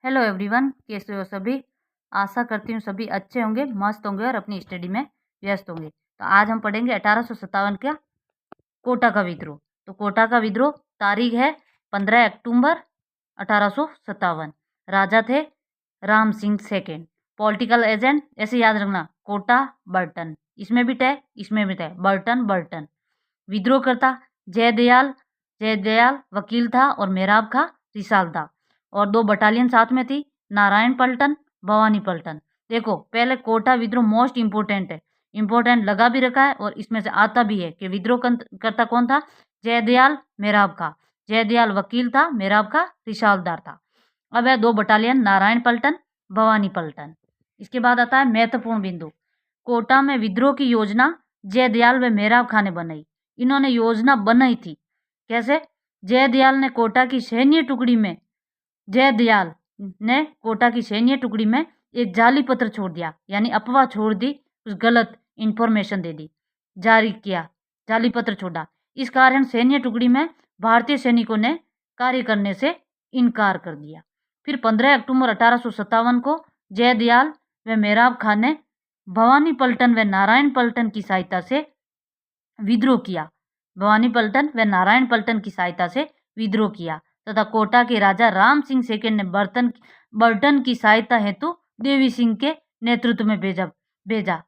Hello everyone, कैसे हो सभी। आशा करती हूँ सभी अच्छे होंगे, मस्त होंगे और अपनी स्टडी में व्यस्त होंगे। तो आज हम पढ़ेंगे 1857 का कोटा का विद्रोह। तो कोटा का विद्रोह तारीख है 15 अक्टूबर 1857। राजा थे Ram Singh second. Political agent ऐसे याद रखना, कोटा बर्टन, इसमें भी तय इसमें भी तय, बर्टन बर्टन। विद्रोह करता जयदयाल वकील था और मेराब खा रिसाल था। और 2 बटालियन साथ में थी, नारायण पलटन, भवानी पलटन। देखो पहले कोटा विद्रोह मोस्ट इंपोर्टेंट है, इंपोर्टेंट लगा भी रखा है और इसमें से आता भी है कि विद्रोह करता कौन था। जयदयाल मेराब खा। जयदयाल वकील था, मेराब खा रिसालदार था। अब है 2 बटालियन नारायण पलटन, भवानी पलटन। इसके बाद आता है महत्वपूर्ण बिंदु। कोटा में विद्रोह की योजना जयदयाल व मेराब खा ने बनाई। इन्होंने योजना बनाई थी कैसे। जयदयाल ने कोटा की सैन्य टुकड़ी में जयदयाल ने कोटा की सैन्य टुकड़ी में एक जाली पत्र छोड़ दिया, यानी अफवाह छोड़ दी, कुछ गलत इंफॉर्मेशन दे दी, जारी किया, जाली पत्र छोड़ा। इस कारण सैन्य टुकड़ी में भारतीय सैनिकों ने कार्य करने से इनकार कर दिया। फिर 15 अक्टूबर 1857 को जयदयाल व मेराब खान ने भवानी पलटन व नारायण पलटन की सहायता से विद्रोह किया। भवानी पलटन व नारायण पलटन की सहायता से विद्रोह किया तथा कोटा के राजा राम सिंह सेकेंड ने बर्टन की सहायता हेतु देवी सिंह के नेतृत्व में भेजा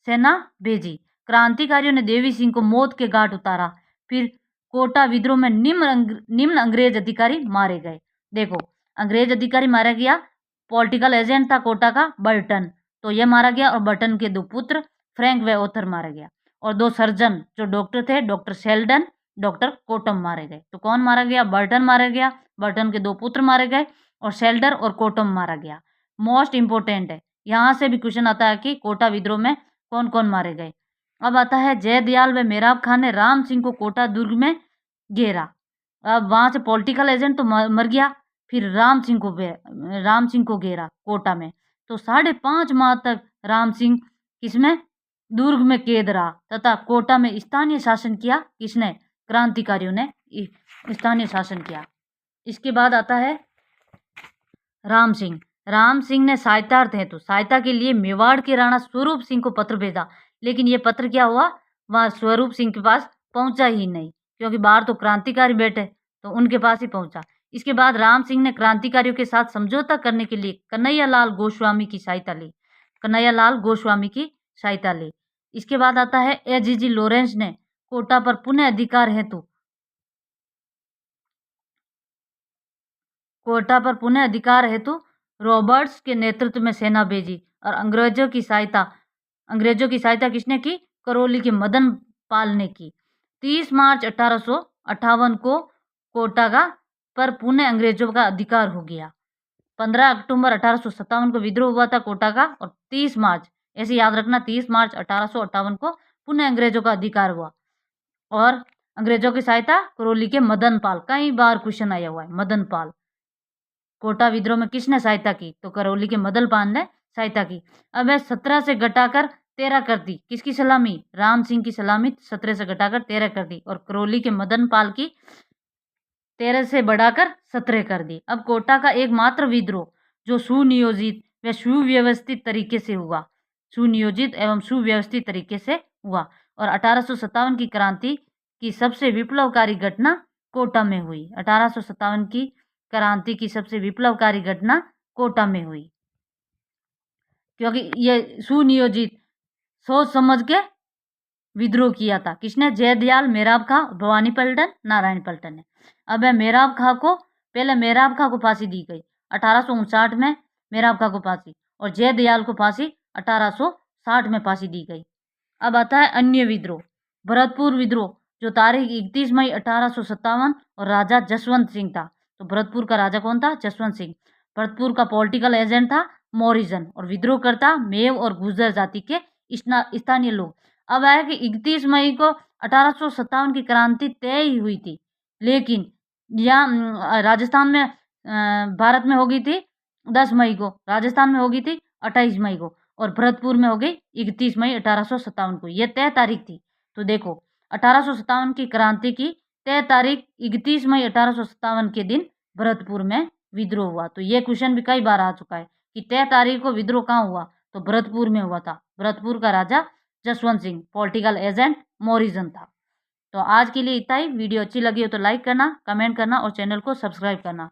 सेना भेजी। क्रांतिकारियों ने देवी सिंह को मौत के घाट उतारा। फिर कोटा विद्रोह में निम्न अंग्रेज अधिकारी मारे गए। देखो अंग्रेज अधिकारी मारा गया। पॉलिटिकल एजेंट था कोटा का बर्टन, तो यह मारा गया। और बर्टन के 2 पुत्र फ्रैंक व ओथर मारा गया। और 2 सर्जन जो डॉक्टर थे, डॉक्टर शेल्डन, डॉक्टर कोटम मारे गए। तो कौन मारा गया? बर्टन मारा गया, बर्टन के 2 पुत्र मारे गए और शेल्डर और कोटम मारा गया। मोस्ट इंपोर्टेंट है, यहाँ से भी क्वेश्चन आता है कि कोटा विद्रोह में कौन कौन मारे गए। अब आता है जयदयाल व मेराब खान ने राम सिंह को कोटा दुर्ग में घेरा। अब वहां से पॉलिटिकल एजेंट तो मर गया, फिर राम सिंह को घेरा कोटा में। तो 5.5 माह तक राम सिंह किसमें? दुर्ग में कैद रहा तथा कोटा में स्थानीय शासन किया। किसने? क्रांतिकारियों ने स्थानीय शासन किया। इसके बाद आता है राम सिंह। राम सिंह ने सहायता के लिए मेवाड़ के राणा स्वरूप सिंह को पत्र भेजा, लेकिन ये पत्र क्या हुआ, वह स्वरूप सिंह के पास पहुंचा ही नहीं, क्योंकि बाहर तो क्रांतिकारी बैठे, तो उनके पास ही पहुंचा। इसके बाद राम सिंह ने क्रांतिकारियों के साथ समझौता करने के लिए कन्हैयालाल गोस्वामी की सहायता ली। इसके बाद आता है एजीजी लॉरेंस ने कोटा पर पुनः अधिकार हेतु रॉबर्ट्स के नेतृत्व में सेना भेजी। और अंग्रेजों की सहायता किसने की? करौली के मदन पाल ने की। 30 मार्च 1858 को कोटा का पर पुनः अंग्रेजों का अधिकार हो गया। 15 अक्टूबर 1857 को विद्रोह हुआ था कोटा का, और 30 मार्च, ऐसे याद रखना, 30 मार्च 1858 को पुनः अंग्रेजों का अधिकार हुआ। और अंग्रेजों की सहायता करौली के मदन पाल, कई बार क्वेश्चन आया हुआ है, मदन पाल। कोटा विद्रोह में किसने सहायता की? तो करौली के मदन पाल ने सहायता की। अब 17 से घटाकर 13 कर दी। किसकी सलामी? राम सिंह की सलामी 17 से घटाकर 13 कर दी, और करौली के मदन पाल की 13 से बढ़ाकर 17 कर दी। अब कोटा का एकमात्र विद्रोह जो सुनियोजित व सुव्यवस्थित तरीके से हुआ, और 1857 की क्रांति की सबसे विप्लवकारी घटना कोटा में हुई। 1857 की क्रांति की सबसे विप्लवकारी घटना कोटा में हुई, क्योंकि ये सुनियोजित, सोच समझ के विद्रोह किया था। किसने? जयदयाल, मेराब खा, भवानी पलटन, नारायण पलटन ने। अब मेराब खा को फांसी दी गई 1859 में, मेराब खा को फांसी, और जयदयाल को फांसी 1860 में फांसी दी गई। अब आता है अन्य विद्रोह, भरतपुर विद्रोह, जो तारीख 31 मई 1857 और राजा जसवंत सिंह था। तो भरतपुर का राजा कौन था? जसवंत सिंह। भरतपुर का पॉलिटिकल एजेंट था मोरिजन, और विद्रोह करता मेव और गुर्जर जाति के स्थानीय लोग। अब आया कि 31 मई को 1857 की क्रांति तय ही हुई थी, लेकिन यहाँ राजस्थान में, भारत में हो गई थी 10 मई को, राजस्थान में हो गई थी 28 मई को, और भरतपुर में हो गई 31 मई 1857 को। यह तय तारीख थी। तो देखो 1857 की क्रांति की तय तारीख 31 मई 1857 के दिन भरतपुर में विद्रोह हुआ। तो ये क्वेश्चन भी कई बार आ चुका है कि 13 तारीख को विद्रोह कहाँ हुआ, तो भरतपुर में हुआ था। भरतपुर का राजा जसवंत सिंह, पॉलिटिकल एजेंट मोरिजन था। तो आज के लिए इतना ही। वीडियो अच्छी लगी हो तो लाइक करना, कमेंट करना और चैनल को सब्सक्राइब करना।